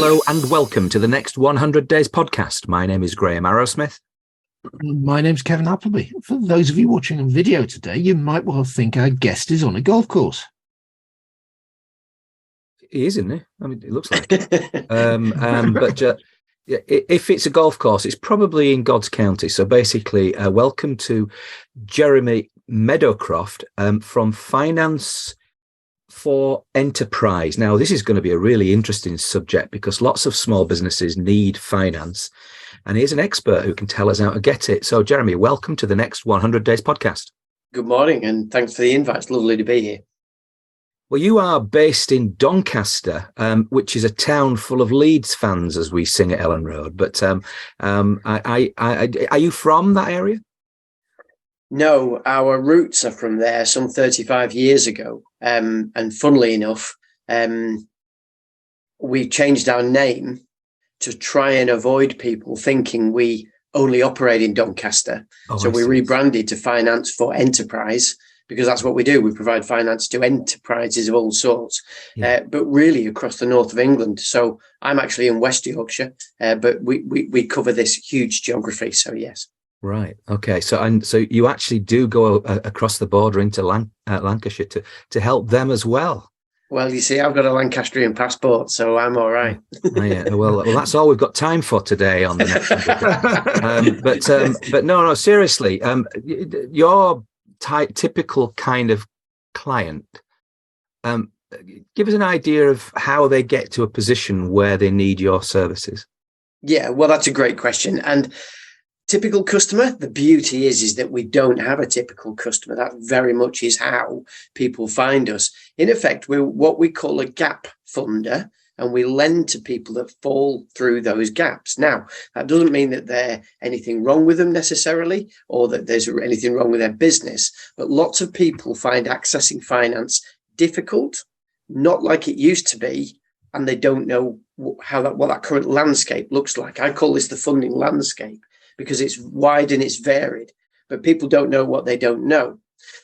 Hello and welcome to the Next 100 Days podcast. My name is Graham Arrowsmith. My name's Kevin Appleby. For those of you watching on video today, you might well think our guest is on a golf course. He is, isn't he? I mean, it looks like it. But if it's a golf course, it's probably in God's County. So basically, welcome to Jeremy Meadowcroft from Finance for Enterprise. Now, this is going to be a really interesting subject because lots of small businesses need finance. And here's an expert who can tell us how to get it. So, Jeremy, welcome to the Next 100 Days podcast. Good morning, and thanks for the invite. It's lovely to be here. Well, you are based in Doncaster, which is a town full of Leeds fans, as we sing at Ellen Road. But are you from that area? No, our roots are from there some 35 years ago. And funnily enough, we changed our name to try and avoid people thinking we only operate in Doncaster. So we rebranded to Finance for Enterprise, because that's what we do. We provide finance to enterprises of all sorts, but really across the north of England. So I'm actually in West Yorkshire, but we cover this huge geography. So yes. Right. Okay. So you actually do go across the border into Lancashire to help them as well. Well, you see, I've got a Lancastrian passport, so I'm all right. Oh, yeah. Well, that's all we've got time for today on the next one. But no, seriously, your typical kind of client, give us an idea of how they get to a position where they need your services. Yeah, well, that's a great question. And typical customer, the beauty is that we don't have a typical customer. That very much is how people find us. In effect, we're what we call a gap funder, and we lend to people that fall through those gaps. Now, that doesn't mean that there's anything wrong with them necessarily, or that there's anything wrong with their business, but lots of people find accessing finance difficult, not like it used to be, and they don't know what that current landscape looks like. I call this the funding landscape, because it's wide and it's varied, but people don't know what they don't know.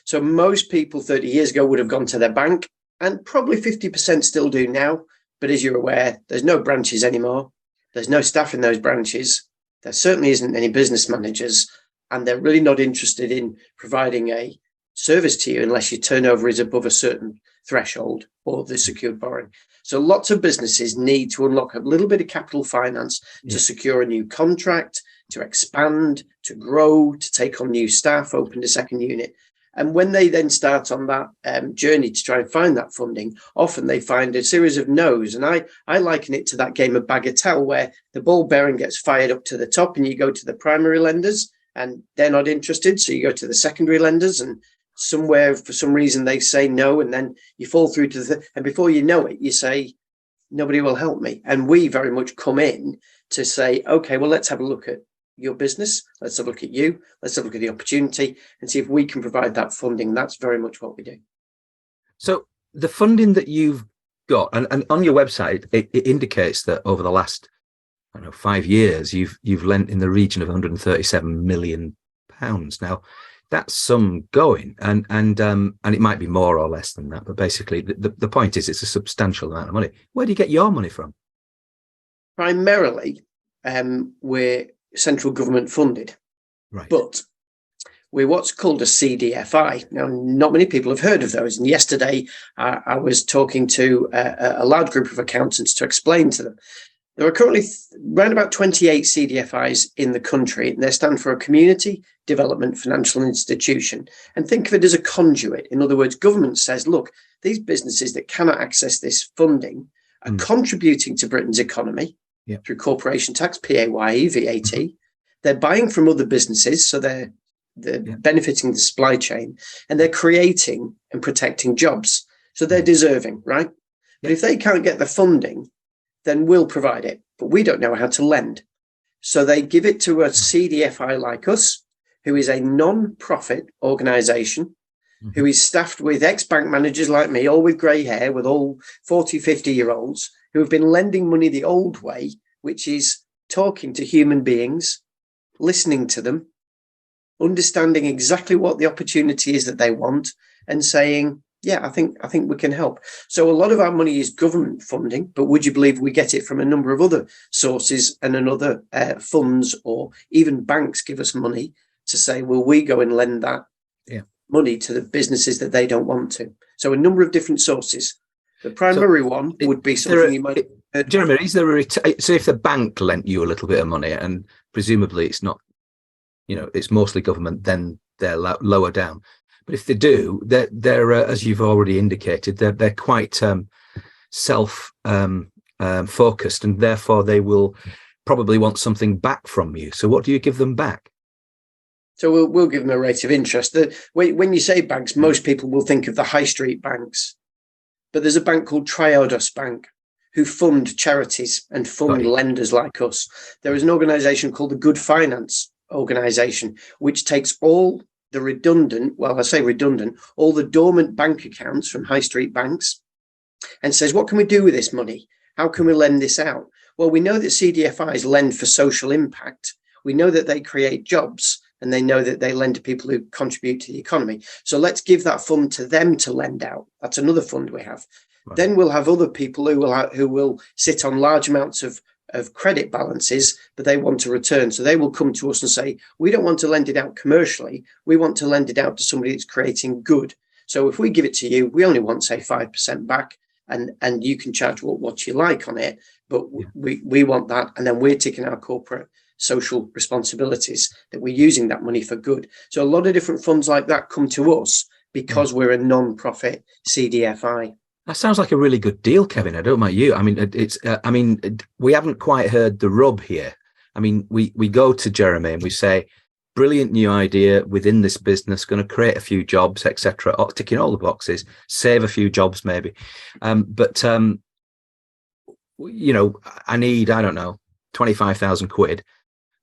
So most people 30 years ago would have gone to their bank, and probably 50% still do now. But as you're aware, there's no branches anymore. There's no staff in those branches. There certainly isn't any business managers, and they're really not interested in providing a service to you unless your turnover is above a certain threshold or the secured borrowing. So lots of businesses need to unlock a little bit of capital finance to secure a new contract, to expand, to grow, to take on new staff, open a second unit. And when they then start on that journey to try and find that funding, often they find a series of no's. And I liken it to that game of bagatelle, where the ball bearing gets fired up to the top and you go to the primary lenders and they're not interested. So you go to the secondary lenders, and somewhere, for some reason, they say no. And then you fall through to and before you know it, you say, nobody will help me. And we very much come in to say, okay, well, let's have a look at your business. Let's have a look at you. Let's have a look at the opportunity and see if we can provide that funding. That's very much what we do. So the funding that you've got, and on your website, it indicates that over the last, 5 years, you've lent in the region of £137 million. Now, that's some going, and it might be more or less than that. But basically, the point is, it's a substantial amount of money. Where do you get your money from? Primarily, we're central government funded, right? But we're what's called a CDFI. Now, not many people have heard of those. And yesterday, I was talking to a large group of accountants to explain to them. There are currently around about 28 CDFIs in the country, and they stand for a Community Development Financial Institution. And think of it as a conduit. In other words, government says, look, these businesses that cannot access this funding are contributing to Britain's economy through corporation tax, PAYE, VAT. They're buying from other businesses, so they're benefiting the supply chain, and they're creating and protecting jobs. So they're deserving, right? But if they can't get the funding, then we'll provide it. But we don't know how to lend. So they give it to a CDFI like us, who is a non-profit organisation, who is staffed with ex-bank managers like me, all with grey hair, with all 40, 50-year-olds, who have been lending money the old way, which is talking to human beings, listening to them, understanding exactly what the opportunity is that they want, and saying, Yeah, I think we can help. So a lot of our money is government funding, but would you believe we get it from a number of other sources and another funds, or even banks give us money to say, will we go and lend that money to the businesses that they don't want to? So a number of different sources. The primary one would be something you might. Jeremy, is there so if the bank lent you a little bit of money, and presumably it's not, it's mostly government, then they're lower down. But if they do, they're as you've already indicated, they're quite self focused, and therefore they will probably want something back from you. So what do you give them back? So we'll give them a rate of interest. When you say banks, most people will think of the high street banks, but there's a bank called Triodos Bank who fund charities and fund lenders like us. There is an organisation called the Good Finance Organisation, which takes all the all the dormant bank accounts from high street banks and says, what can we do with this money? How can we lend this out? Well, we know that CDFIs lend for social impact. We know that they create jobs, and they know that they lend to people who contribute to the economy. So let's give that fund to them to lend out. That's another fund we have. Right. Then we'll have other people who will sit on large amounts of credit balances, but they want to return. So they will come to us and say, we don't want to lend it out commercially. We want to lend it out to somebody that's creating good. So if we give it to you, we only want, say, 5% back, and you can charge what you like on it. But we want that. And then we're taking our corporate social responsibilities that we're using that money for good. So a lot of different funds like that come to us because we're a non-profit CDFI. That sounds like a really good deal, Kevin. I don't know about you. I mean, we haven't quite heard the rub here. I mean, we go to Jeremy and we say, brilliant new idea within this business, going to create a few jobs, etc., ticking all the boxes, save a few jobs maybe. But I need, I don't know, 25,000 quid.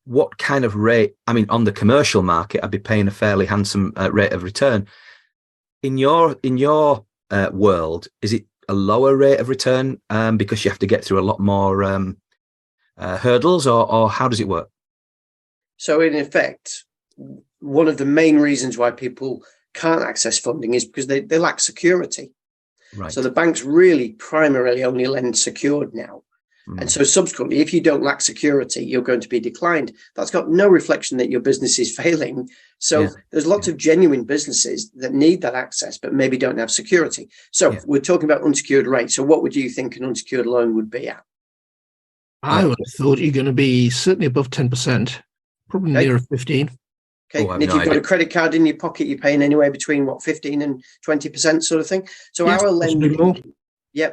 What kind of rate? I mean, on the commercial market, I'd be paying a fairly handsome rate of return. In your world, is it a lower rate of return because you have to get through a lot more hurdles, or how does it work? So in effect, one of the main reasons why people can't access funding is because they lack security. Right. So the banks really primarily only lend secured now. And so subsequently, if you don't lack security, you're going to be declined. That's got no reflection that your business is failing. So there's lots of genuine businesses that need that access, but maybe don't have security. So we're talking about unsecured rates. So what would you think an unsecured loan would be at? I would have thought you're going to be certainly above 10%, probably nearer 15. Okay. And if you've got a credit card in your pocket, you're paying anywhere between 15 and 20% sort of thing. So our lending,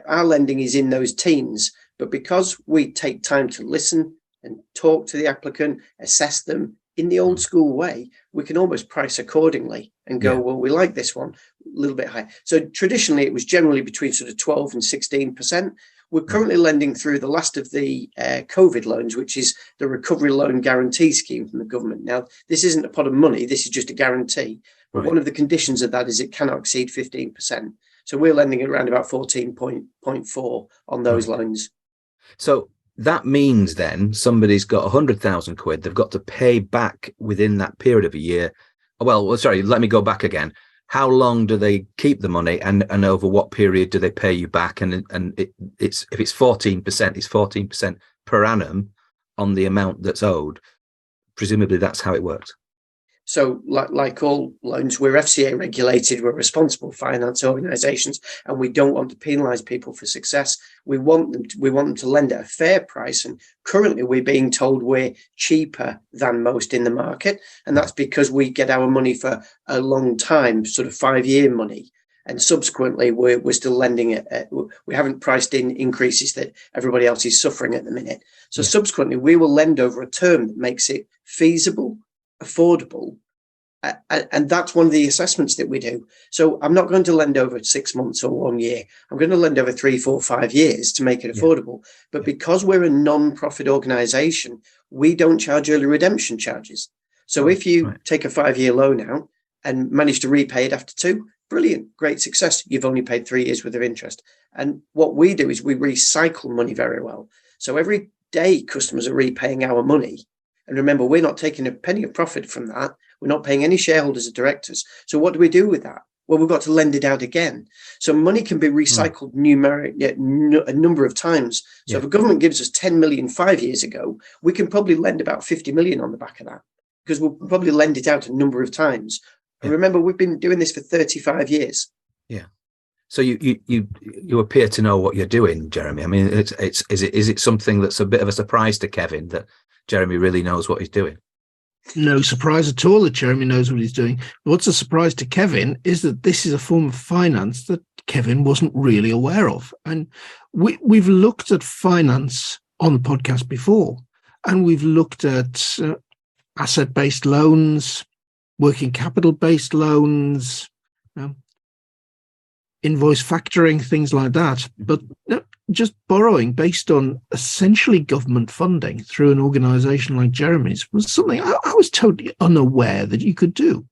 our lending is in those teens. But because we take time to listen and talk to the applicant, assess them in the old school way, we can almost price accordingly and go, well, we like this one a little bit high. So traditionally, it was generally between sort of 12 and 16%. We're currently lending through the last of the COVID loans, which is the Recovery Loan Guarantee Scheme from the government. Now, this isn't a pot of money. This is just a guarantee. But one of the conditions of that is it cannot exceed 15%. So we're lending at around about 14.4 on those loans. So that means then somebody's got 100,000 quid. They've got to pay back within that period of a year. Well, sorry, let me go back again. How long do they keep the money, and over what period do they pay you back? And it's if it's 14%, it's 14% per annum on the amount that's owed. Presumably that's how it works. So like all loans, we're FCA regulated, we're responsible finance organisations, and we don't want to penalise people for success. We want them to lend at a fair price, and currently we're being told we're cheaper than most in the market, and that's because we get our money for a long time, sort of 5-year money, and subsequently we're still lending it. We haven't priced in increases that everybody else is suffering at the minute. So subsequently we will lend over a term that makes it feasible, affordable, and that's one of the assessments that we do. So I'm not going to lend over 6 months or 1 year. I'm going to lend over 3, 4, 5 years to make it affordable. But because we're a non-profit organization, we don't charge early redemption charges. So if you take a 5-year loan out and manage to repay it after 2, brilliant, great success. You've only paid 3 years worth of interest. And what we do is we recycle money very well. So every day customers are repaying our money. And remember, we're not taking a penny of profit from that. We're not paying any shareholders or directors. So what do we do with that? Well, we've got to lend it out again. So money can be recycled a number of times. So if a government gives us 10 million 5 years ago, we can probably lend about 50 million on the back of that, because we'll probably lend it out a number of times. And remember, we've been doing this for 35 years. Yeah. So you appear to know what you're doing, Jeremy. I mean, is it something that's a bit of a surprise to Kevin that Jeremy really knows what he's doing? No surprise at all that Jeremy knows what he's doing. What's a surprise to Kevin is that this is a form of finance that Kevin wasn't really aware of. And we've looked at finance on the podcast before, and we've looked at asset-based loans, working capital-based loans, invoice factoring, things like that. But just borrowing based on essentially government funding through an organisation like Jeremy's was something I was totally unaware that you could do.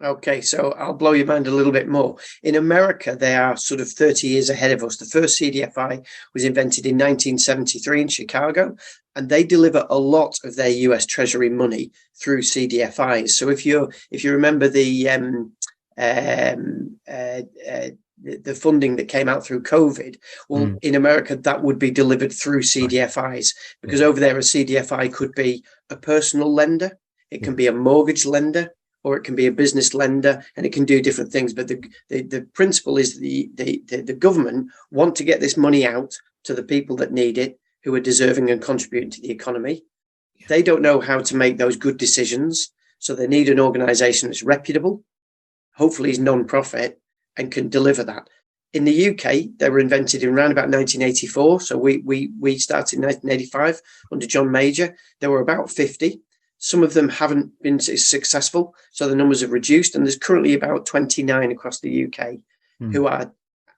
Okay, so I'll blow your mind a little bit more. In America, they are sort of 30 years ahead of us. The first CDFI was invented in 1973 in Chicago, and they deliver a lot of their US Treasury money through CDFIs. So if you remember the funding that came out through COVID, well, in America, that would be delivered through CDFIs, because over there, a CDFI could be a personal lender, it can be a mortgage lender, or it can be a business lender, and it can do different things. But the principle is the government want to get this money out to the people that need it, who are deserving and contributing to the economy. They don't know how to make those good decisions, so they need an organisation that's reputable, hopefully is non-profit, and can deliver that. In the UK, they were invented in around about 1984. So we started in 1985 under John Major. There were about 50. Some of them haven't been successful, so the numbers have reduced. And there's currently about 29 across the UK who are,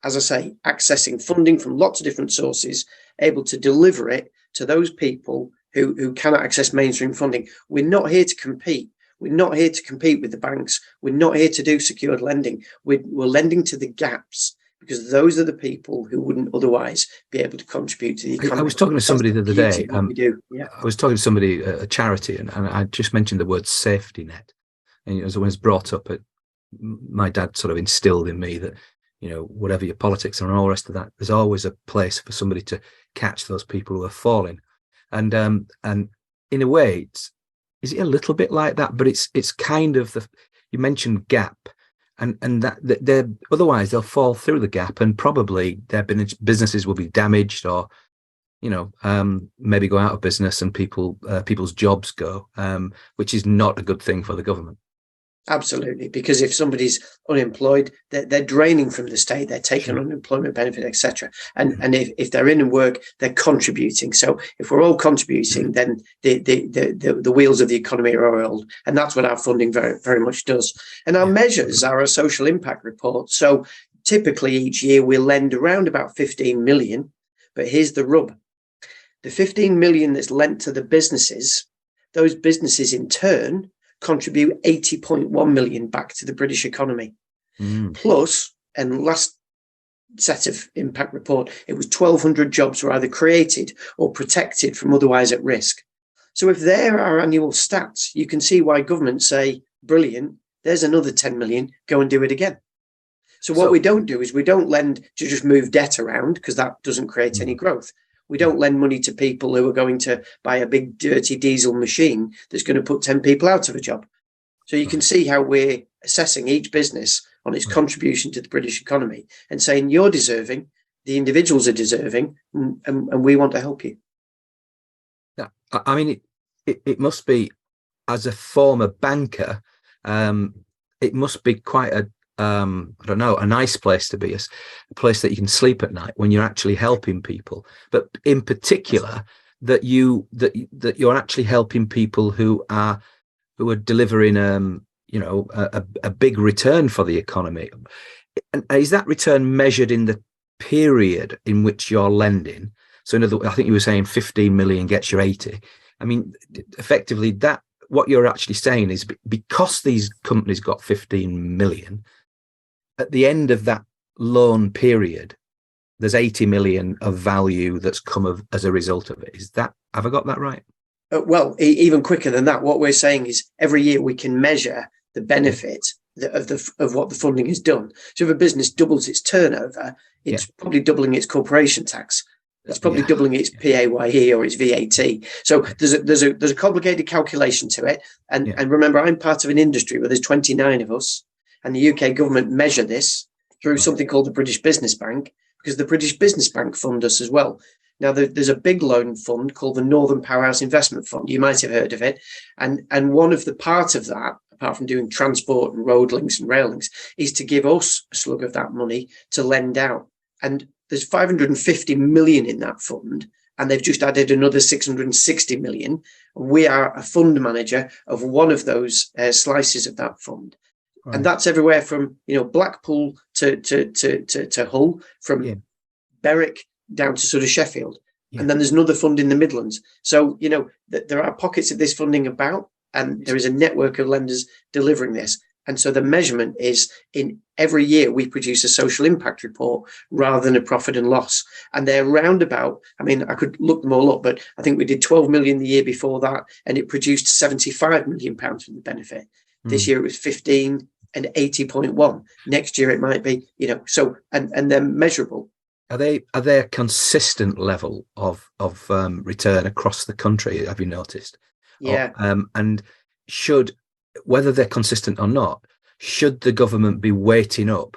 as I say, accessing funding from lots of different sources, able to deliver it to those people who cannot access mainstream funding. We're not here to compete. We're not here to compete with the banks. We're not here to do secured lending. We're lending to the gaps, because those are the people who wouldn't otherwise be able to contribute to the economy. I was talking to somebody the other day. I was talking to somebody, a charity, and I just mentioned the word safety net. And as it was brought up, my dad sort of instilled in me that, whatever your politics and all the rest of that, there's always a place for somebody to catch those people who are falling. And in a way, is it a little bit like that? But it's kind of you mentioned gap, and that they're otherwise they'll fall through the gap, and probably their businesses will be damaged, or maybe go out of business, and people's jobs go, which is not a good thing for the government. Absolutely, because if somebody's unemployed, they're draining from the state, they're taking unemployment benefit, etc. And if they're in work, they're contributing. So if we're all contributing, then the wheels of the economy are oiled, and that's what our funding very, very much does. And our measures are a social impact report. So typically each year we lend around about 15 million, but here's the rub: the 15 million that's lent to the businesses, those businesses in turn contribute 80.1 million back to the British economy. Plus, and last set of impact report, it was 1,200 jobs were either created or protected from otherwise at risk. So if there are annual stats, you can see why governments say, brilliant, there's another 10 million, go and do it again. So what we don't do is we don't lend to just move debt around, because that doesn't create any growth. We don't lend money to people who are going to buy a big dirty diesel machine that's going to put 10 people out of a job. So you can see how we're assessing each business on its contribution to the British economy and saying you're deserving, the individuals are deserving, and we want to help you. Yeah, I mean, it must be, as a former banker, it must be quite a nice place to be, a place that you can sleep at night when you're actually helping people. But in particular, that you're actually helping people who are delivering a big return for the economy. And is that return measured in the period in which you're lending? So in other words, I think you were saying 15 million gets you 80. I mean, effectively, that what you're actually saying is, because these companies got 15 million, at the end of that loan period, there's 80 million of value that's come as a result of it. Have I got that right? Well, even quicker than that, what we're saying is every year we can measure the benefit of what the funding has done. So if a business doubles its turnover, it's probably doubling its corporation tax. It's probably doubling its PAYE or its VAT. So there's a complicated calculation to it. And remember, I'm part of an industry where there's 29 of us, and the UK government measure this through something called the British Business Bank, because the British Business Bank fund us as well. Now, there's a big loan fund called the Northern Powerhouse Investment Fund. You might have heard of it. And one of the part of that, apart from doing transport and road links and rail links, is to give us a slug of that money to lend out. And there's 550 million in that fund, and they've just added another 660 million. We are a fund manager of one of those slices of that fund. Right. And that's everywhere from, Blackpool to Hull, from Berwick down to sort of Sheffield. Yeah. And then there's another fund in the Midlands. So, there are pockets of this funding about, and there is a network of lenders delivering this. And so the measurement is, in every year we produce a social impact report rather than a profit and loss. And they're roundabout, I could look them all up, but I think we did 12 million the year before that, and it produced 75 million pounds from the benefit. This year it was 15 and 80.1. Next year it might be, so, and they're measurable. Are they a consistent level of return across the country? Have you noticed? Yeah. And whether they're consistent or not, should the government be weighting up,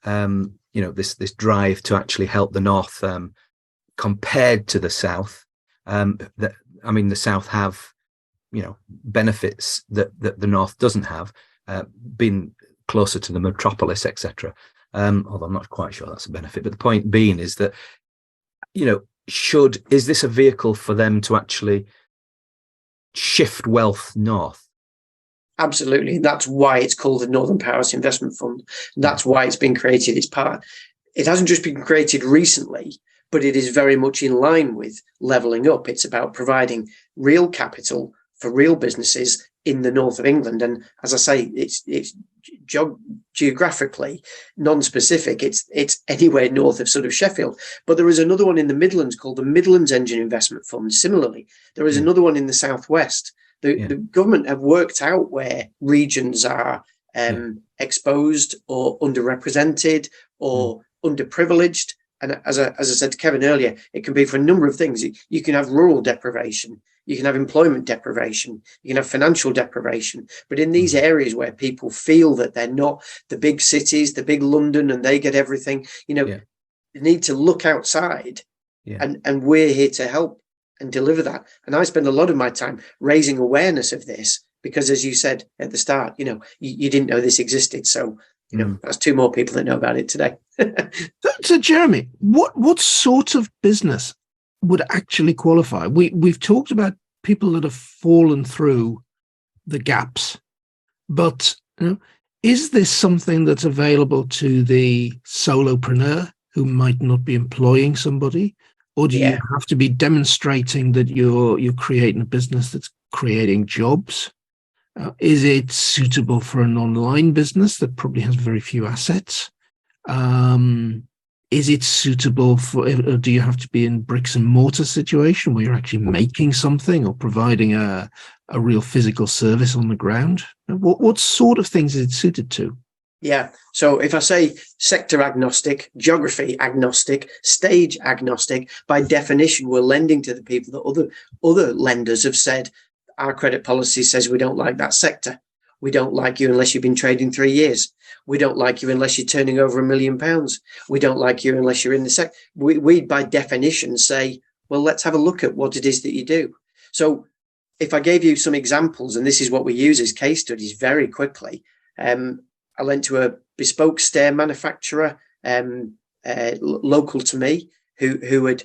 this drive to actually help the North compared to the South? The South have, benefits that the North doesn't have, being closer to the metropolis, etc. Although I'm not quite sure that's a benefit. But the point being is that, is this a vehicle for them to actually shift wealth north? Absolutely. That's why it's called the Northern Powerhouse Investment Fund. That's why it's been created. It hasn't just been created recently, but it is very much in line with levelling up. It's about providing real capital for real businesses in the north of England. And as I say, it's geographically non-specific. It's anywhere north of sort of Sheffield. But there is another one in the Midlands called the Midlands Engine Investment Fund. Similarly, there is another one in the southwest. The government have worked out where regions are exposed or underrepresented or underprivileged. And as I said to Kevin earlier, it can be for a number of things. You can have rural deprivation, you can have employment deprivation, you can have financial deprivation. But in these areas where people feel that they're not the big cities, the big London, and they get everything, you need to look outside. And we're here to help and deliver that. And I spend a lot of my time raising awareness of this because, as you said at the start, you didn't know this existed. So, that's two more people that know about it today. So, Jeremy, what sort of business would actually qualify? We've talked about people that have fallen through the gaps, but is this something that's available to the solopreneur who might not be employing somebody? Or do you have to be demonstrating that you're creating a business that's creating jobs? Is it suitable for an online business that probably has very few assets? Is it suitable for, or do you have to be in bricks and mortar situation where you're actually making something or providing a real physical service on the ground? What sort of things is it suited to? Yeah. So if I say sector agnostic, geography agnostic, stage agnostic, by definition, we're lending to the people that other lenders have said, our credit policy says we don't like that sector. We don't like you unless you've been trading 3 years. We don't like you unless you're turning over £1 million. We don't like you unless you're in the sector. We by definition say, well, let's have a look at what it is that you do. So if I gave you some examples, and this is what we use as case studies very quickly, I lent to a bespoke stair manufacturer local to me who had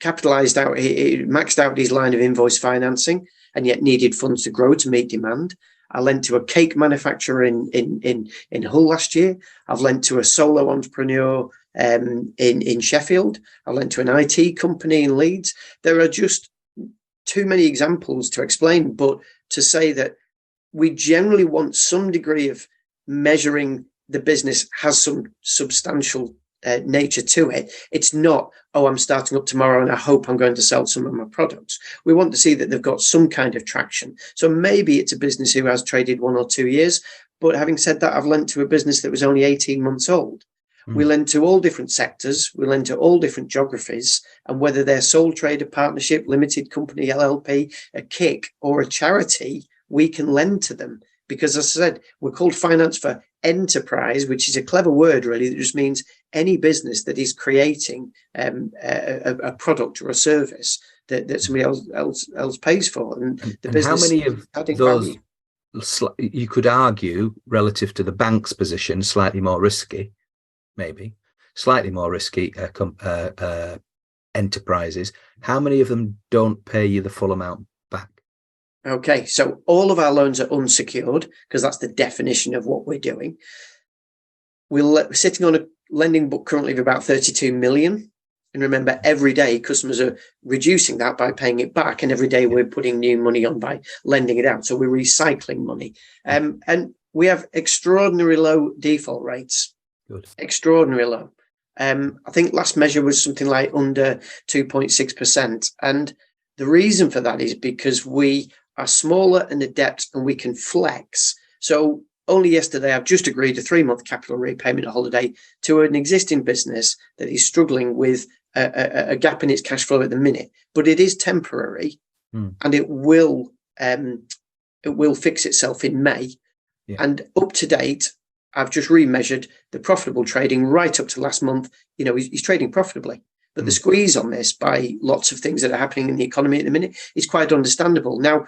capitalized out, he maxed out his line of invoice financing and yet needed funds to grow to meet demand. I lent to a cake manufacturer in Hull last year. I've lent to a solo entrepreneur in Sheffield. I lent to an IT company in Leeds. There are just too many examples to explain, but to say that we generally want some degree of measuring the business has some substantial nature to it. It's not, oh, I'm starting up tomorrow and I hope I'm going to sell some of my products. We want to see that they've got some kind of traction. So maybe it's a business who has traded 1 or 2 years. But having said that, I've lent to a business that was only 18 months old. We lend to all different sectors. We lend to all different geographies. And whether they're sole trader, partnership, limited company, LLP, a KIC, or a charity, we can lend to them. Because as I said, we're called finance for enterprise, which is a clever word, really. That just means any business that is creating a product or a service that somebody else pays for. And the business, how many of those, you could argue, relative to the bank's position, slightly more risky, maybe slightly more risky enterprises, how many of them don't pay you the full amount back? Okay, so all of our loans are unsecured because that's the definition of what we're doing. We're sitting on a lending book currently of about 32 million. And remember, every day customers are reducing that by paying it back. And every day we're putting new money on by lending it out. So we're recycling money. And we have extraordinary low default rates. Good. Extraordinary low. I think last measure was something like under 2.6%. And the reason for that is because we are smaller and adept and we can flex. So only yesterday, I've just agreed a 3-month capital repayment holiday to an existing business that is struggling with a gap in its cash flow at the minute. But it is temporary and it will fix itself in May. Yeah. And up to date, I've just remeasured the profitable trading right up to last month. You know, he's trading profitably. But the squeeze on this by lots of things that are happening in the economy at the minute is quite understandable. Now,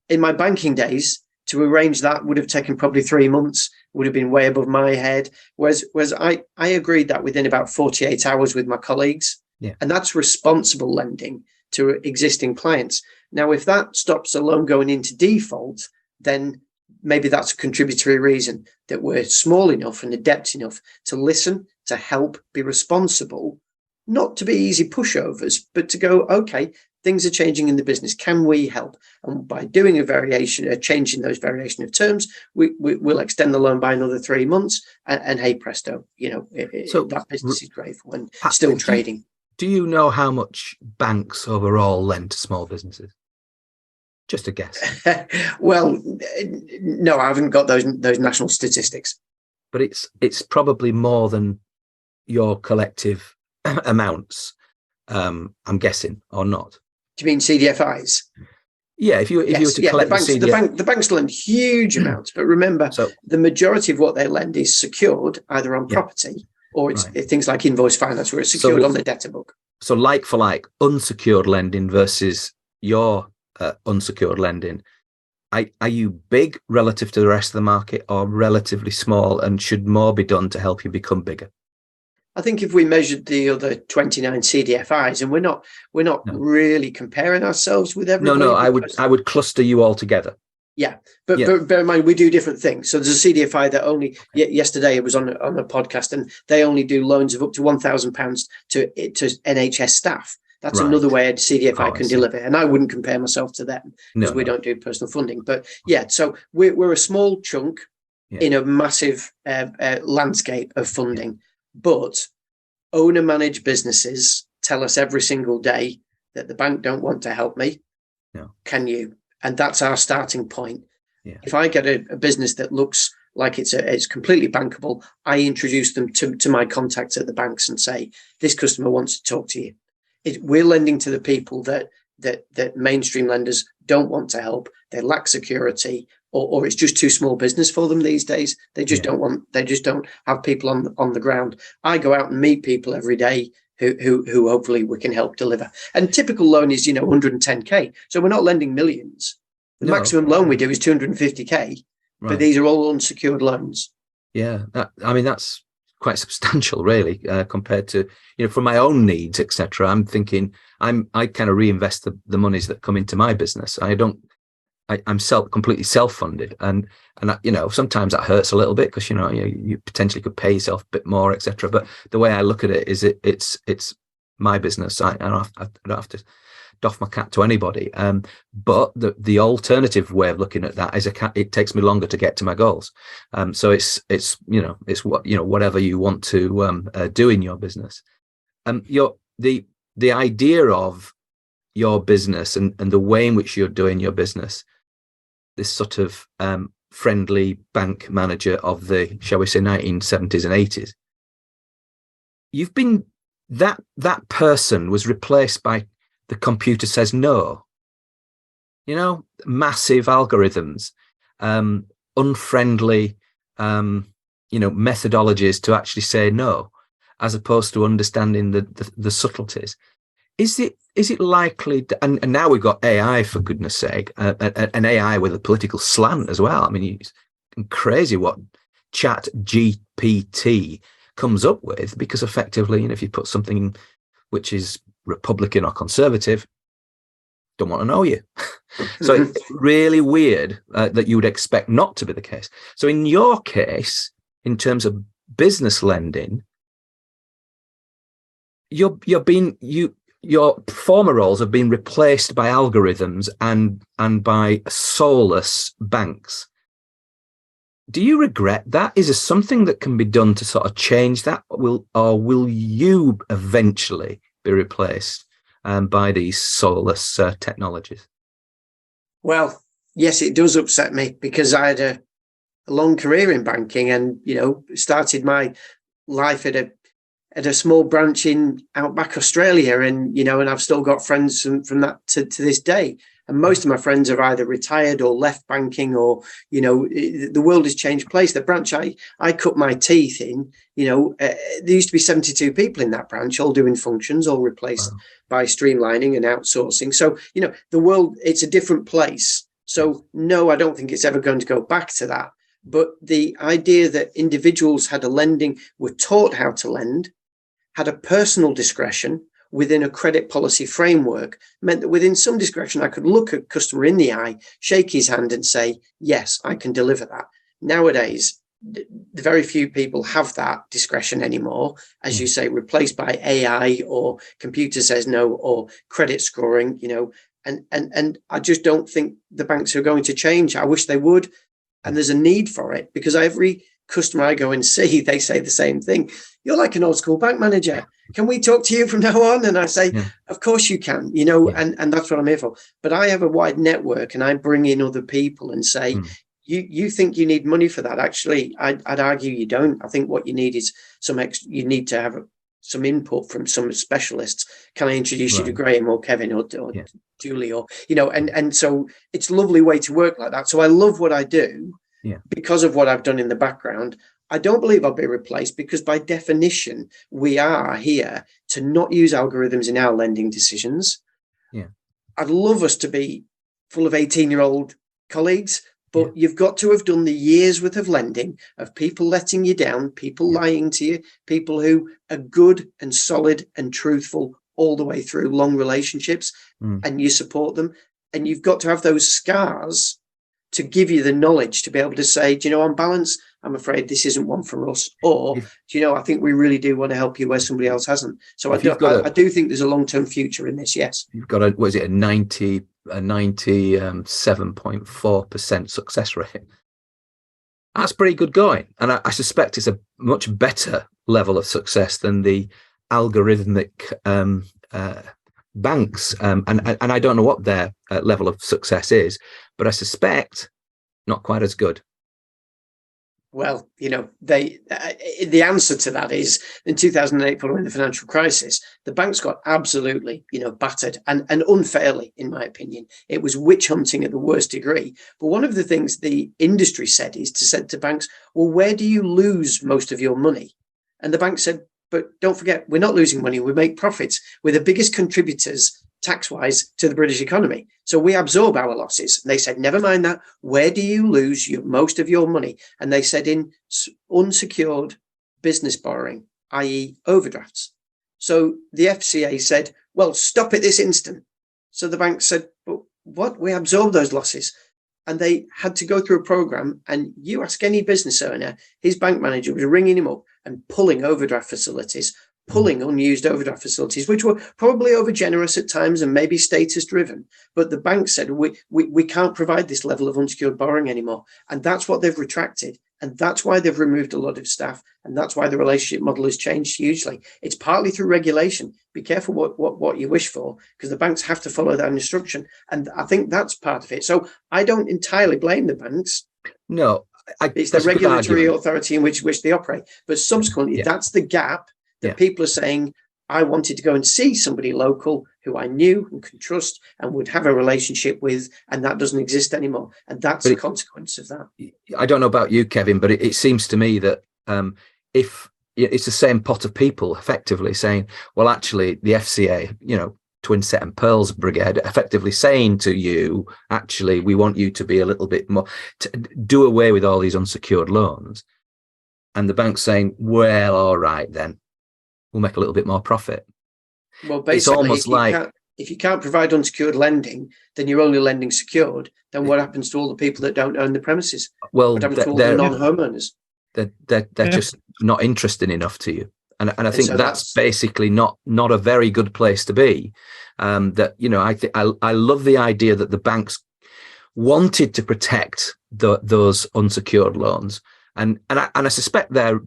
in my banking days, to arrange that would have taken probably 3 months, would have been way above my head. Whereas I agreed that within about 48 hours with my colleagues. Yeah. And that's responsible lending to existing clients. Now, if that stops a loan going into default, then maybe that's a contributory reason that we're small enough and adept enough to listen, to help, be responsible, not to be easy pushovers, but to go, okay, things are changing in the business. Can we help? And by doing a change in those variation of terms, we'll extend the loan by another 3 months. And hey, presto, you know, so that business is grateful and still trading. Do you know how much banks overall lend to small businesses? Just a guess. Well, no, I haven't got those national statistics. But it's probably more than your collective amounts, I'm guessing, or not. Do you mean CDFIs? Yeah, if you were to collect the banks lend huge amounts, but remember, the majority of what they lend is secured either on property or it's things like invoice finance where it's secured on the debtor book. So like for like, unsecured lending versus your unsecured lending, are you big relative to the rest of the market or relatively small, and should more be done to help you become bigger? I think if we measured the other 29 CDFIs, and we're not really comparing ourselves with everybody. No, I would cluster you all together. Yeah, but bear in mind we do different things. So there's a CDFI that only yesterday it was on a podcast, and they only do loans of up to £1,000 to NHS staff. That's another way a CDFI can deliver, and I wouldn't compare myself to them because we don't do personal funding. But so we're a small chunk in a massive landscape of funding. But owner-managed businesses tell us every single day that the bank don't want to help me. No. Can you? And that's our starting point. Yeah. If I get a business that looks like it's completely bankable, I introduce them to my contacts at the banks and say, this customer wants to talk to you. We're lending to the people that mainstream lenders don't want to help. They lack security. Or it's just too small business for them these days. They just don't have people on the ground. I go out and meet people every day who hopefully we can help deliver. And typical loan is, 110K. So we're not lending millions. The maximum loan we do is 250K, but these are all unsecured loans. Yeah. That's quite substantial really, compared to, for my own needs, etc. I'm thinking I kind of reinvest the monies that come into my business. I'm completely self-funded, and sometimes that hurts a little bit because you potentially could pay yourself a bit more, etc. But the way I look at it is it's my business. I don't have to doff my cap to anybody. But the alternative way of looking at that is it takes me longer to get to my goals. So it's whatever you want to do in your business. The idea of your business and the way in which you're doing your business, this sort of friendly bank manager of the, shall we say, 1970s and 80s, you've been that person was replaced by the computer says no. Massive algorithms, unfriendly methodologies to actually say no, as opposed to understanding the subtleties. Is it likely and now we've got AI, for goodness sake, an AI with a political slant as well. I mean, it's crazy what Chat GPT comes up with, because effectively, if you put something which is Republican or conservative, don't want to know you. So it's really weird that you would expect not to be the case. So in your case, in terms of business lending, your former roles have been replaced by algorithms and by soulless banks. Do you regret that? Is there something that can be done to sort of change that? Will you eventually be replaced by these soulless technologies? Well, yes, it does upset me, because I had a long career in banking and, started my life at a small branch in outback Australia. And, and I've still got friends from that to this day. And most of my friends are either retired or left banking, or, the world has changed place. The branch I cut my teeth in, there used to be 72 people in that branch, all doing functions, all replaced by streamlining and outsourcing. So, the world, it's a different place. So, no, I don't think it's ever going to go back to that. But the idea that individuals were taught how to lend, had a personal discretion within a credit policy framework, meant that within some discretion, I could look a customer in the eye, shake his hand and say, yes, I can deliver that. Nowadays, the very few people have that discretion anymore, as you say, replaced by AI or computer says no, or credit scoring, and I just don't think the banks are going to change. I wish they would. And there's a need for it, because every customer I go and see, they say the same thing. You're like an old school bank manager. Can we talk to you from now on? And I say, of course you can, and that's what I'm here for. But I have a wide network and I bring in other people and say, you think you need money for that. Actually, I'd argue you don't. I think what you need is you need to have some input from some specialists. Can I introduce you to Graham or Kevin or Julie or, and so it's a lovely way to work like that. So I love what I do because of what I've done in the background. I don't believe I'll be replaced, because by definition, we are here to not use algorithms in our lending decisions. I'd love us to be full of 18-year-old colleagues, but you've got to have done the years worth of lending, of people letting you down, people lying to you, people who are good and solid and truthful all the way through, long relationships, and you support them. And you've got to have those scars to give you the knowledge to be able to say, on balance, I'm afraid this isn't one for us. Or, I think we really do want to help you where somebody else hasn't. So I do think there's a long-term future in this, yes. You've got a 97.4% success rate. That's pretty good going. And I suspect it's a much better level of success than the algorithmic banks. And I don't know what their level of success is, but I suspect not quite as good. Well, the answer to that is in 2008, following the financial crisis, the banks got absolutely, battered and unfairly, in my opinion. It was witch hunting at the worst degree. But one of the things the industry said to banks, well, where do you lose most of your money? And the bank said, but don't forget, we're not losing money. We make profits. We're the biggest contributors tax-wise to the British economy. So we absorb our losses. And they said, never mind that. Where do you lose most of your money? And they said in unsecured business borrowing, i.e. overdrafts. So the FCA said, well, stop it this instant. So the bank said, but what? We absorb those losses. And they had to go through a program. And you ask any business owner, his bank manager was ringing him up and pulling overdraft facilities, pulling unused overdraft facilities, which were probably over generous at times and maybe status driven. But the bank said, we can't provide this level of unsecured borrowing anymore. And that's what they've retracted. And that's why they've removed a lot of staff. And that's why the relationship model has changed hugely. It's partly through regulation. Be careful what you wish for, because the banks have to follow that instruction. And I think that's part of it. So I don't entirely blame the banks. No, it's the regulatory authority in which they operate. But subsequently, that's the gap that people are saying, I wanted to go and see somebody local who I knew and could trust and would have a relationship with, and that doesn't exist anymore. And that's a consequence of that. I don't know about you, Kevin, but it seems to me that if it's the same pot of people effectively saying, well, actually, the FCA, Twin Set and Pearls Brigade, effectively saying to you, actually, we want you to be a little bit more, to do away with all these unsecured loans. And the bank's saying, well, all right, then we'll make a little bit more profit. Well, basically, it's almost if you can't provide unsecured lending, then you're only lending secured. Then what happens to all the people that don't own the premises? Well, what happens to all the non-homeowners? They're just not interesting enough to you. And I think so that's basically not a very good place to be. I love the idea that the banks wanted to protect those unsecured loans, and I suspect their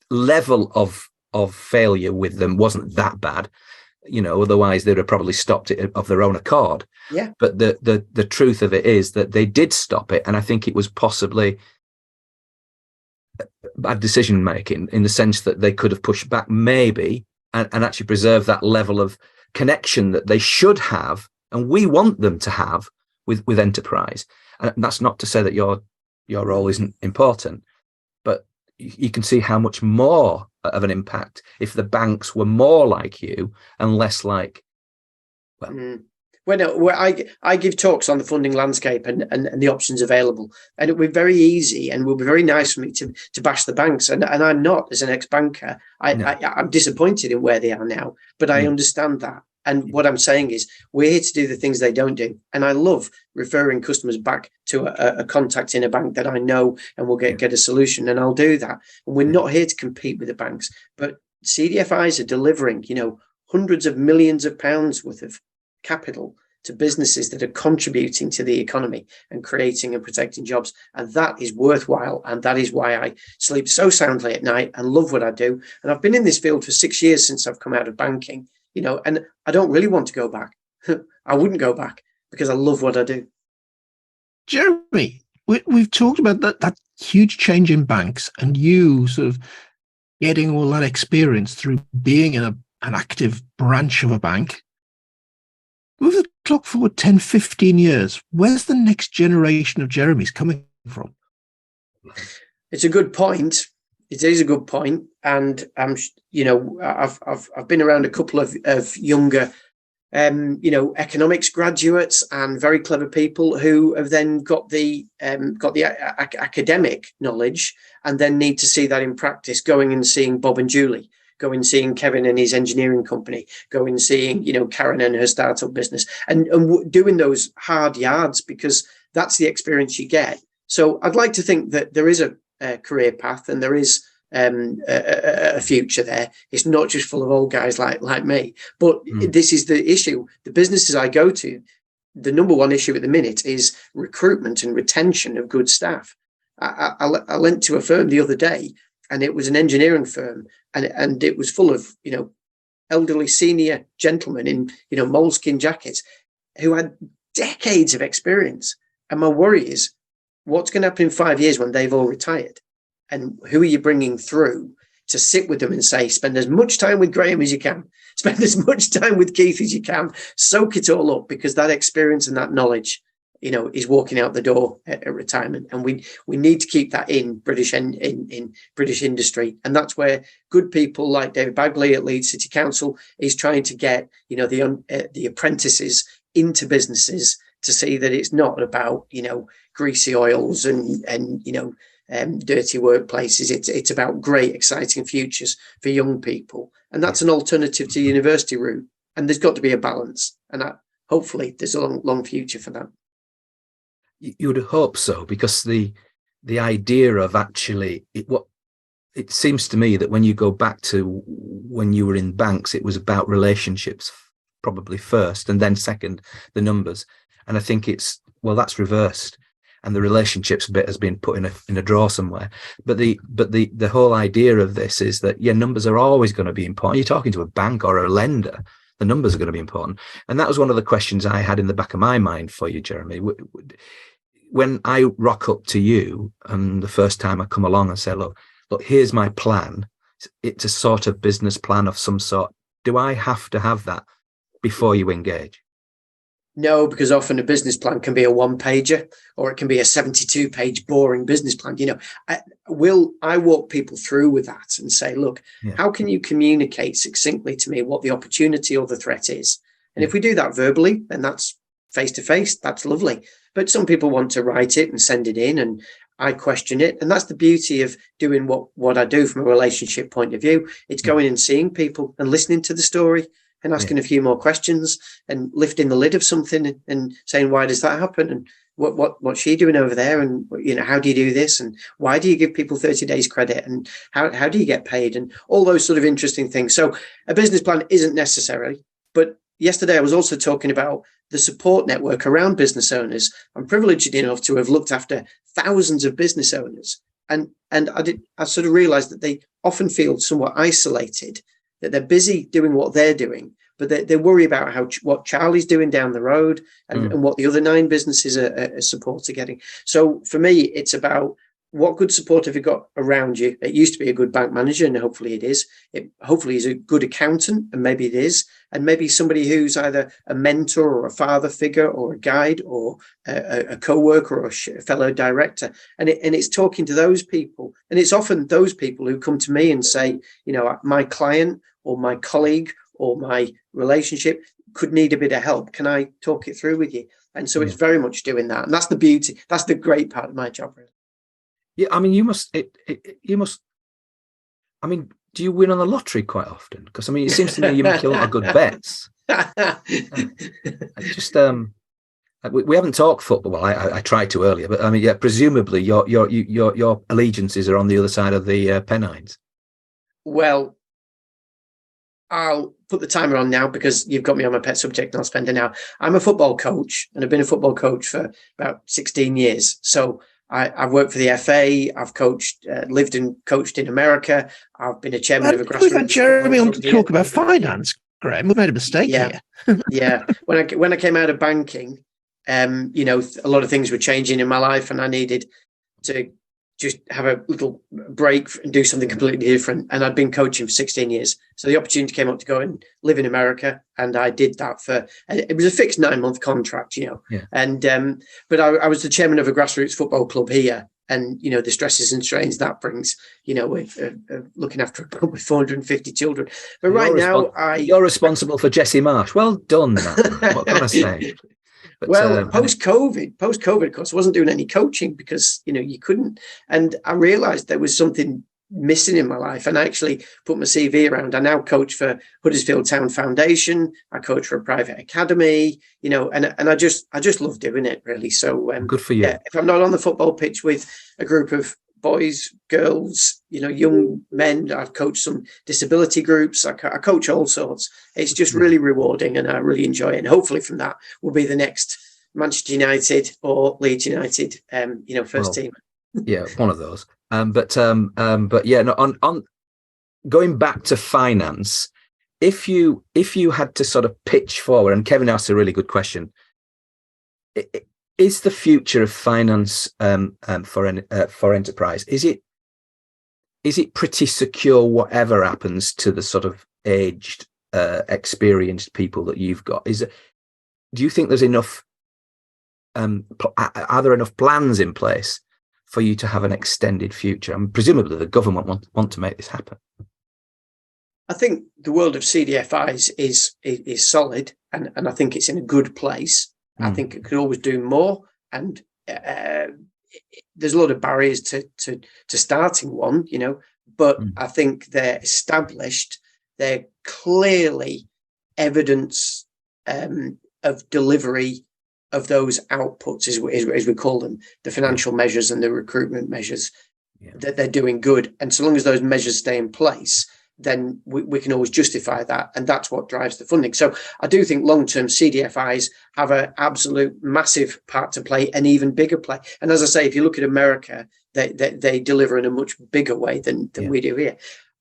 level of failure with them wasn't that bad. Otherwise they'd have probably stopped it of their own accord. Yeah. But the truth of it is that they did stop it, and I think it was possibly bad decision making in the sense that they could have pushed back maybe and actually preserve that level of connection that they should have, and we want them to have with enterprise. And that's not to say that your role isn't important, but you can see how much more of an impact if the banks were more like you and less like, Well, no, I give talks on the funding landscape and the options available, and it will be very easy and will be very nice for me to bash the banks, and I'm not, as an ex-banker. I'm disappointed in where they are now, but I understand that. And what I'm saying is, we're here to do the things they don't do, and I love referring customers back to a contact in a bank that I know and will get a solution, and I'll do that. And we're not here to compete with the banks, but CDFIs are delivering, hundreds of millions of pounds worth of capital to businesses that are contributing to the economy and creating and protecting jobs. And that is worthwhile. And that is why I sleep so soundly at night and love what I do. And I've been in this field for 6 years since I've come out of banking, and I don't really want to go back. I wouldn't go back because I love what I do. Jeremy, we've talked about that huge change in banks, and you sort of getting all that experience through being in an active branch of a bank. Move the clock forward 10, 15 years. Where's the next generation of Jeremys coming from? It's a good point. It is a good point. And, I've been around a couple of younger, economics graduates and very clever people who have then got the academic knowledge and then need to see that in practice, going and seeing Bob and Julie. Go and seeing Kevin and his engineering company, go and seeing, Karen and her startup business, and doing those hard yards, because that's the experience you get. So I'd like to think that there is a career path and there is a future there. It's not just full of old guys like me, but this is the issue. The businesses I go to, the number one issue at the minute is recruitment and retention of good staff. I went to a firm the other day, and it was an engineering firm, and it was full of, elderly senior gentlemen in, moleskin jackets who had decades of experience. And my worry is, what's going to happen in 5 years when they've all retired? And who are you bringing through to sit with them and say, spend as much time with Graham as you can, spend as much time with Keith as you can, soak it all up, because that experience and that knowledge, is walking out the door at retirement, and we need to keep that in British in British industry, and that's where good people like David Bagley at Leeds City Council is trying to get the apprentices into businesses to see that it's not about greasy oils and dirty workplaces. It's about great, exciting futures for young people, and that's an alternative to the university route. And there's got to be a balance, and hopefully there's a long future for that. You would hope so, because the idea of actually it seems to me that when you go back to when you were in banks, it was about relationships probably first, and then second, the numbers. And I think that's reversed, and the relationships bit has been put in a drawer somewhere. But the whole idea of this is that numbers are always going to be important. You're talking to a bank or a lender, the numbers are going to be important. And that was one of the questions I had in the back of my mind for you, Jeremy. When I rock up to you, and the first time I come along and say, look, here's my plan. It's a sort of business plan of some sort. Do I have to have that before you engage? No, because often a business plan can be a one-pager, or it can be a 72-page boring business plan. I walk people through with that and say, look, how can you communicate succinctly to me what the opportunity or the threat is? And if we do that verbally, then that's face-to-face, that's lovely. But some people want to write it and send it in, and I question it. And that's the beauty of doing what I do from a relationship point of view. It's going and seeing people and listening to the story and asking a few more questions and lifting the lid of something and saying, why does that happen? And what's she doing over there? And, how do you do this? And why do you give people 30 days credit? And how do you get paid? And all those sort of interesting things. So a business plan isn't necessary. But yesterday I was also talking about the support network around business owners. I'm privileged enough to have looked after thousands of business owners. And I sort of realized that they often feel somewhat isolated, that they're busy doing what they're doing, but they worry about what Charlie's doing down the road and what the other 9 businesses are support are getting. So for me, it's about what good support have you got around you? It used to be a good bank manager, and hopefully it is. Hopefully is a good accountant, and maybe it is. And maybe somebody who's either a mentor or a father figure or a guide or a co-worker or a fellow director. And it's talking to those people. And it's often those people who come to me and say, my client or my colleague or my relationship could need a bit of help. Can I talk it through with you? And so it's very much doing that. And that's the beauty. That's the great part of my job, really. Yeah, I mean, you must. I mean, do you win on the lottery quite often? Because it seems to me you make a lot of good bets. We haven't talked football. Well, I tried to earlier, but presumably your allegiances are on the other side of the Pennines. Well, I'll put the timer on now because you've got me on my pet subject, and I'll spend an hour. I'm a football coach, and I've been a football coach for about 16 years. So I've worked for the FA. I've coached, lived and coached in America. I've been a chairman of a grassroots. We've had Jeremy on to talk about finance, Graham. We've made a mistake here. Yeah. When I came out of banking, a lot of things were changing in my life, and I needed to just have a little break and do something completely different. And I'd been coaching for 16 years. So the opportunity came up to go and live in America. And I did that it was a fixed 9-month contract, And, but I was the chairman of a grassroots football club here. And, the stresses and strains that brings, with looking after a club with 450 children. But you're responsible for Jesse Marsh. Well done, man. What can I say? But, post-COVID, of course, I wasn't doing any coaching because, you couldn't. And I realized there was something missing in my life. And I actually put my CV around. I now coach for Huddersfield Town Foundation. I coach for a private academy, and I just love doing it, really. So good for you. If I'm not on the football pitch with a group of boys, girls, young men, I've coached some disability groups. I coach all sorts. It's just really rewarding, and I really enjoy it. And hopefully from that will be the next Manchester United or Leeds United, first team. Yeah, one of those. But on going back to finance, if you had to sort of pitch forward, and Kevin asked a really good question, is the future of finance for enterprise, is it pretty secure whatever happens to the sort of aged, experienced people that you've got? Do you think there's enough? Are there enough plans in place for you to have an extended future? And presumably the government want to make this happen. I think the world of CDFIs is solid, and I think it's in a good place. I think it could always do more, and there's a lot of barriers to starting one, but I think they're established. They're clearly evidence of delivery of those outputs, as we call them, the financial measures and the recruitment measures, that they're doing good. And so long as those measures stay in place, then we can always justify that. And that's what drives the funding. So I do think long-term CDFIs have an absolute massive part to play, an even bigger play. And as I say, if you look at America, they deliver in a much bigger way than we do here.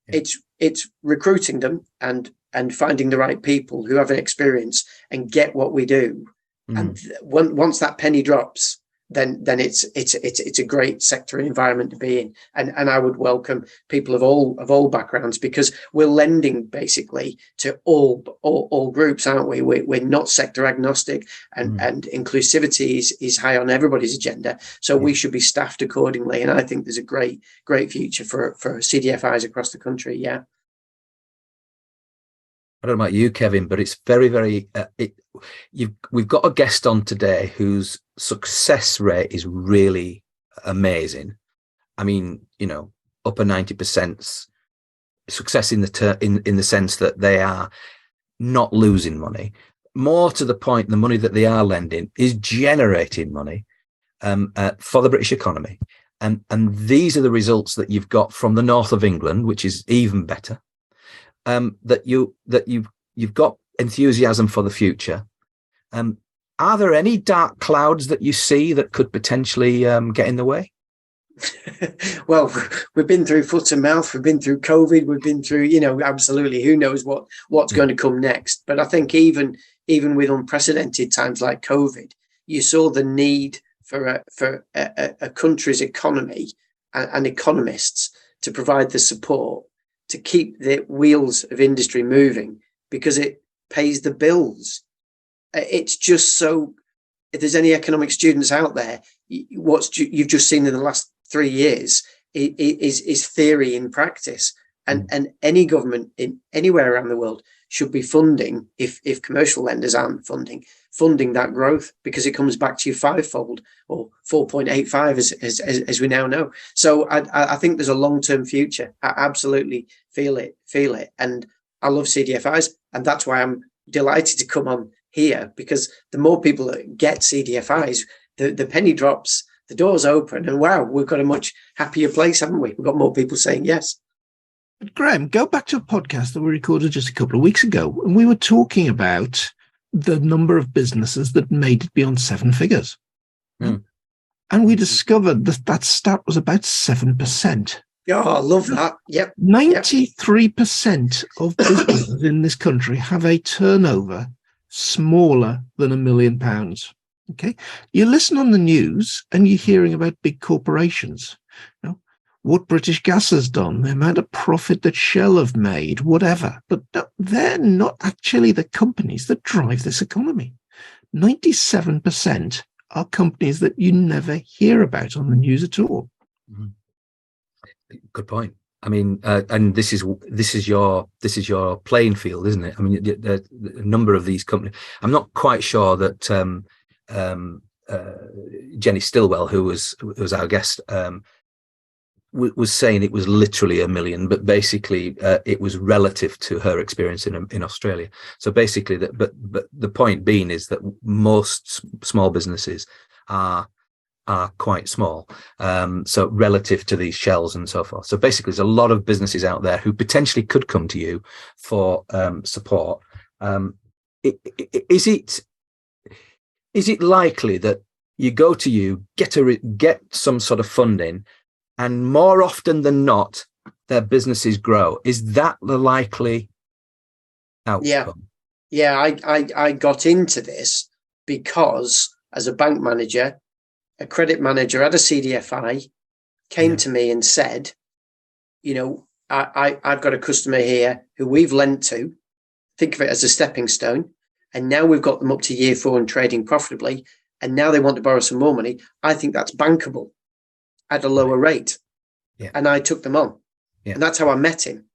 Yeah. It's recruiting them and finding the right people who have an experience and get what we do. And once that penny drops, then it's a great sector and environment to be in. And I would welcome people of all backgrounds, because we're lending basically to all groups, aren't we? We're not sector agnostic, and inclusivity is high on everybody's agenda. So we should be staffed accordingly. And I think there's a great future for CDFIs across the country. Yeah. I don't know about you, Kevin, but it's very, very. We've got a guest on today whose success rate is really amazing. I mean, upper 90% success in the sense that they are not losing money. More to the point, the money that they are lending is generating money for the British economy, and these are the results that you've got from the north of England, which is even better. That you've got enthusiasm for the future. Are there any dark clouds that you see that could potentially get in the way? Well, we've been through foot and mouth. We've been through COVID. We've been through, absolutely. Who knows what's going to come next? But I think even with unprecedented times like COVID, you saw the need for a country's economy and economists to provide the support to keep the wheels of industry moving, because it pays the bills. It's just so, if there's any economic students out there, what you've just seen in the last 3 years is theory in practice. And any government in anywhere around the world should be funding, if commercial lenders aren't funding that growth, because it comes back to you fivefold, or 4.85 as we now know. So I think there's a long-term future. I absolutely feel it. And I love CDFIs, and that's why I'm delighted to come on here, because the more people that get CDFIs, the penny drops, the doors open, and wow, we've got a much happier place, haven't we? We've got more people saying yes. But Graham, go back to a podcast that we recorded just a couple of weeks ago, and we were talking about the number of businesses that made it beyond 7 figures. And we discovered that stat was about 7%. Oh, I love that. Yep. 93% of businesses in this country have a turnover smaller than £1 million. Okay. You listen on the news and you're hearing about big corporations. What British Gas has done, the amount of profit that Shell have made, whatever. But they're not actually the companies that drive this economy. 97% are companies that you never hear about on the news at all. Good point. I mean, and this is your playing field, isn't it? I mean, the number of these companies. I'm not quite sure that Jenny Stillwell, who was our guest, was saying it was literally 1 million, but basically it was relative to her experience in Australia. So basically, but the point being is that most small businesses are quite small, so relative to these shells and so forth. So basically, there's a lot of businesses out there who potentially could come to you for support. Is it likely that you go to you, get some sort of funding, and more often than not, their businesses grow? Is that the likely outcome? Yeah. I got into this because, as a bank manager, a credit manager at a CDFI came to me and said, I've got a customer here who we've lent to. Think of it as a stepping stone. And now we've got them up to year 4 and trading profitably. And now they want to borrow some more money. I think that's bankable at a lower rate. Yeah. And I took them on. Yeah. And that's how I met him.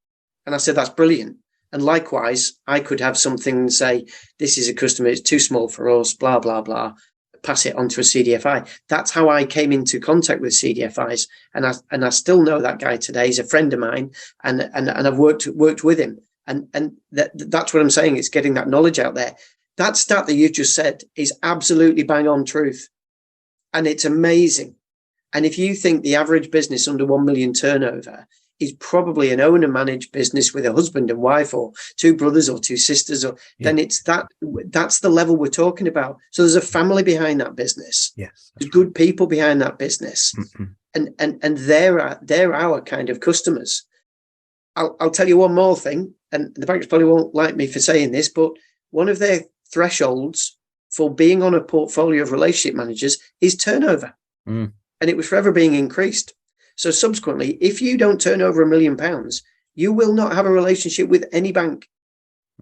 And I said, that's brilliant. And likewise, I could have something and say, this is a customer, it's too small for us, blah, blah, blah. Pass it on to a CDFI. That's how I came into contact with CDFIs. And I still know that guy today. He's a friend of mine, and I've worked with him. And that's what I'm saying. It's getting that knowledge out there. That stat that you just said is absolutely bang on truth. And it's amazing. And if you think the average business under 1 million turnover is probably an owner managed business with a husband and wife, or two brothers or two sisters, or then that's the level we're talking about. So there's a family behind that business. Yes, there's good people behind that business. And they're our kind of customers. I'll tell you one more thing, and the banks probably won't like me for saying this, but one of their thresholds for being on a portfolio of relationship managers is turnover. And it was forever being increased. So subsequently, if you don't turn over £1 million, you will not have a relationship with any bank.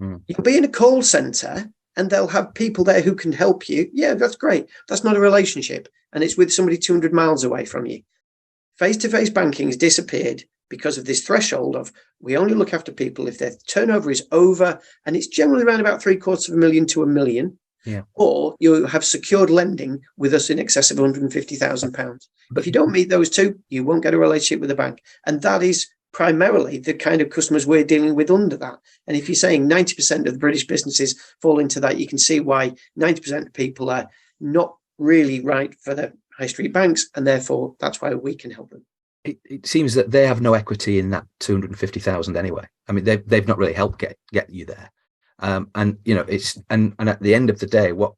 You'll be in a call center and they'll have people there who can help you. Yeah, that's great. That's not a relationship. And it's with somebody 200 miles away from you. Face-to-face banking has disappeared because of this threshold of we only look after people if their turnover is over, and it's generally around about £750,000 to £1 million. Yeah. Or you have secured lending with us in excess of £150,000. But if you don't meet those two, you won't get a relationship with the bank. And that is primarily the kind of customers we're dealing with under that. And if you're saying 90% of the British businesses fall into that, you can see why 90% of people are not really right for the high street banks. And therefore, that's why we can help them. It seems that they have no equity in that 250,000 anyway. I mean, they've not really helped get you there. And it's and at the end of the day, what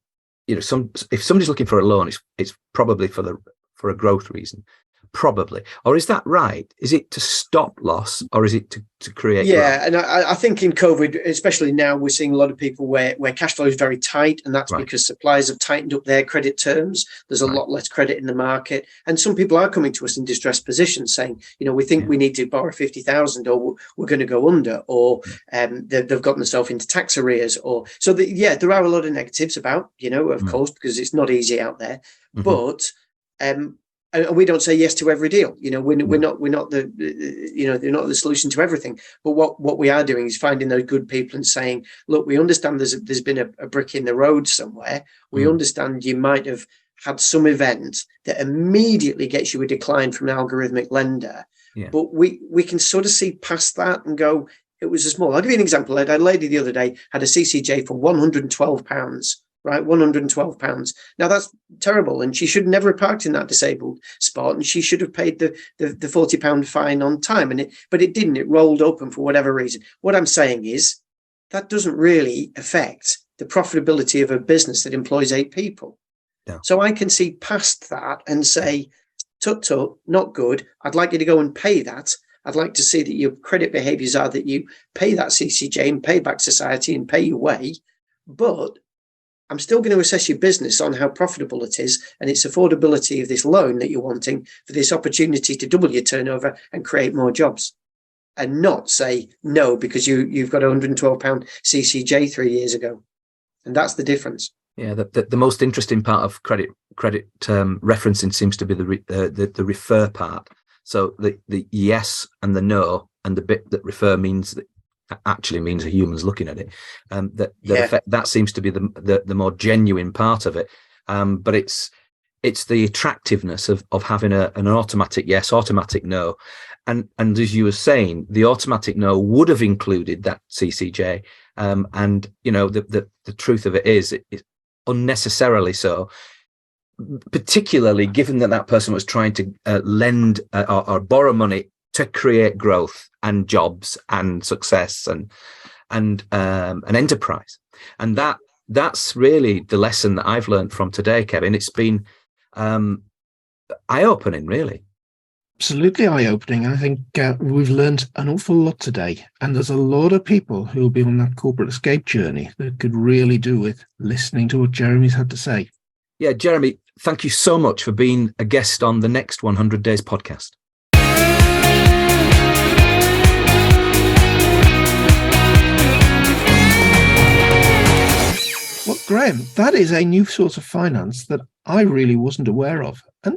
if somebody's looking for a loan, it's probably for a growth reason, probably. Or is that right? Is it to stop loss, or is it to create growth? And I think in COVID, especially now, we're seeing a lot of people where cash flow is very tight, and that's because suppliers have tightened up their credit terms. There's a lot less credit in the market, and some people are coming to us in distressed positions saying, we think we need to borrow 50,000, or we're going to go under, or they've gotten themselves into tax arrears, or so. There are a lot of negatives about, of course, because it's not easy out there, but. And we don't say yes to every deal. We're not the they're not the solution to everything. But what we are doing is finding those good people and saying, look, we understand there's been a brick in the road somewhere. We understand you might have had some event that immediately gets you a decline from an algorithmic lender. Yeah. But we can sort of see past that and go, it was a small. I'll give you an example. I had a lady the other day had a CCJ for £112. Right, £112. Now that's terrible, and she should never have parked in that disabled spot, and she should have paid the £40 fine on time. But it didn't. It rolled up, and for whatever reason, what I'm saying is that doesn't really affect the profitability of a business that employs 8 people. No. So I can see past that and say, tut, not good. I'd like you to go and pay that. I'd like to see that your credit behaviours are that you pay that CCJ and pay back society and pay your way, but I'm still going to assess your business on how profitable it is and its affordability of this loan that you're wanting for this opportunity to double your turnover and create more jobs, and not say no because you've got a £112 CCJ 3 years ago. And that's the difference. Yeah, the most interesting part of credit referencing seems to be the refer part. So the yes and the no, and the bit that refer means that actually means a human's looking at it. That seems to be the more genuine part of it. But it's the attractiveness of having an automatic yes, automatic no, and as you were saying, the automatic no would have included that CCJ. And the truth of it is it's unnecessarily so. Particularly given that person was trying to lend or borrow money to create growth and jobs and success and an enterprise. And that's really the lesson that I've learned from today, Kevin. It's been eye-opening, really. Absolutely eye-opening. I think we've learned an awful lot today. And there's a lot of people who will be on that corporate escape journey that could really do with listening to what Jeremy's had to say. Yeah, Jeremy, thank you so much for being a guest on the next 100 Days podcast. Well, Graham, that is a new sort of finance that I really wasn't aware of. And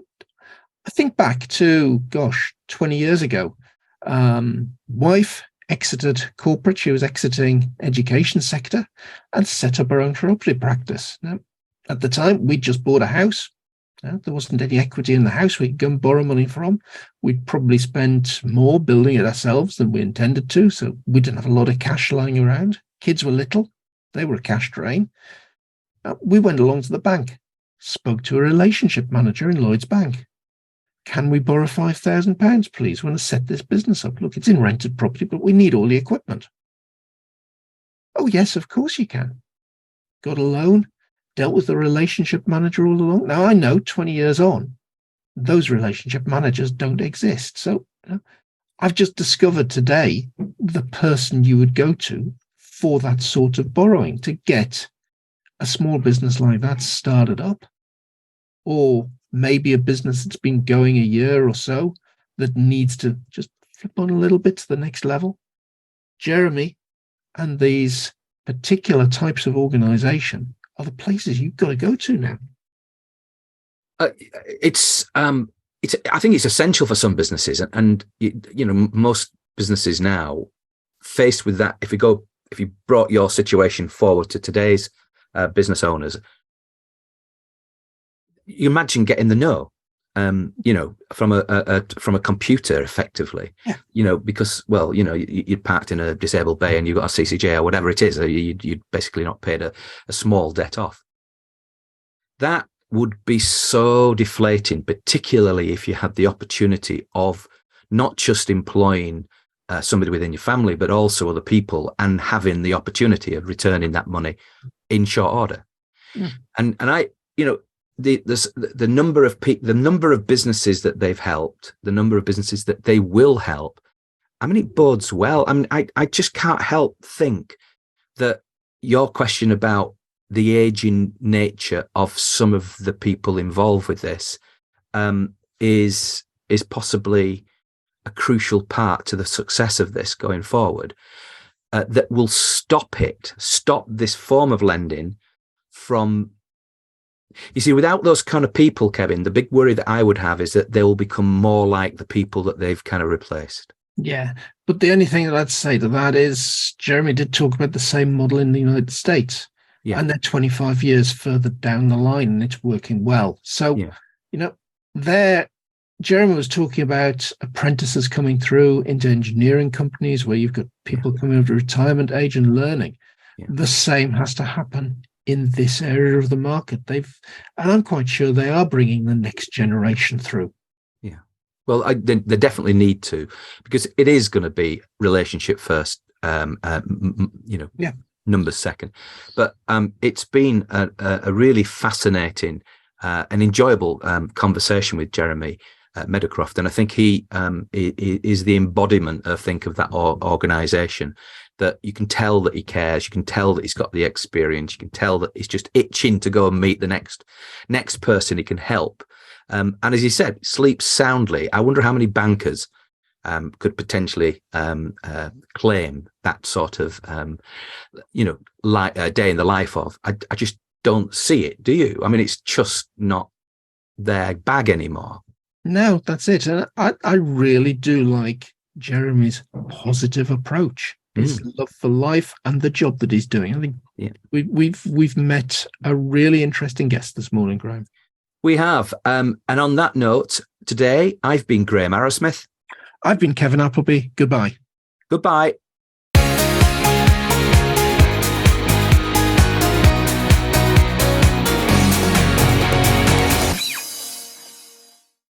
I think back to, 20 years ago, wife exited corporate. She was exiting education sector and set up her own chiropody practice. Now, at the time, we'd just bought a house. There wasn't any equity in the house we could go and borrow money from. We'd probably spent more building it ourselves than we intended to, so we didn't have a lot of cash lying around. Kids were little. They were a cash drain. We went along to the bank, spoke to a relationship manager in Lloyd's Bank. can we borrow £5,000, please? We want to set this business up. Look, it's in rented property, but we need all the equipment. Oh, yes, of course you can. Got a loan, dealt with the relationship manager all along. Now, I know 20 years on, those relationship managers don't exist. So I've just discovered today the person you would go to for that sort of borrowing to get a small business like that started up, or maybe a business that's been going a year or so that needs to just flip on a little bit to the next level. Jeremy and these particular types of organization are the places you've got to go to now. I think it's essential for some businesses, and most businesses now faced with that. If you brought your situation forward to today's business owners, you imagine getting the no, from a computer effectively, because you parked in a disabled bay and you got a CCJ or whatever it is, you'd basically not paid a small debt off. That would be so deflating, particularly if you had the opportunity of not just employing somebody within your family, but also other people, and having the opportunity of returning that money in short order. Mm. And I, the number of businesses that they've helped, the number of businesses that they will help, I mean, it bodes well. I mean, I just can't help think that your question about the aging nature of some of the people involved with this is possibly a crucial part to the success of this going forward, that will stop this form of lending from. You see, without those kind of people, Kevin, the big worry that I would have is that they will become more like the people that they've kind of replaced. Yeah, but the only thing that I'd say to that is Jeremy did talk about the same model in the United States, and they're 25 years further down the line, and it's working well. So, Jeremy was talking about apprentices coming through into engineering companies where you've got people coming over retirement age and learning. Yeah. The same has to happen in this area of the market. And I'm quite sure they are bringing the next generation through. Yeah. Well, they definitely need to, because it is going to be relationship first, numbers second. But it's been a really fascinating and enjoyable conversation with Jeremy Meadowcroft, and I think he is the embodiment, I think, of that organisation. That you can tell that he cares, you can tell that he's got the experience, you can tell that he's just itching to go and meet the next person he can help. And as he said, sleeps soundly. I wonder how many bankers could potentially claim that sort of day in the life of. I just don't see it. Do you? I mean, it's just not their bag anymore. No, that's it. And I really do like Jeremy's positive approach. His love for life and the job that he's doing. I think we've met a really interesting guest this morning, Graham. We have. And on that note, today I've been Graham Arrowsmith. I've been Kevin Appleby. Goodbye. Goodbye.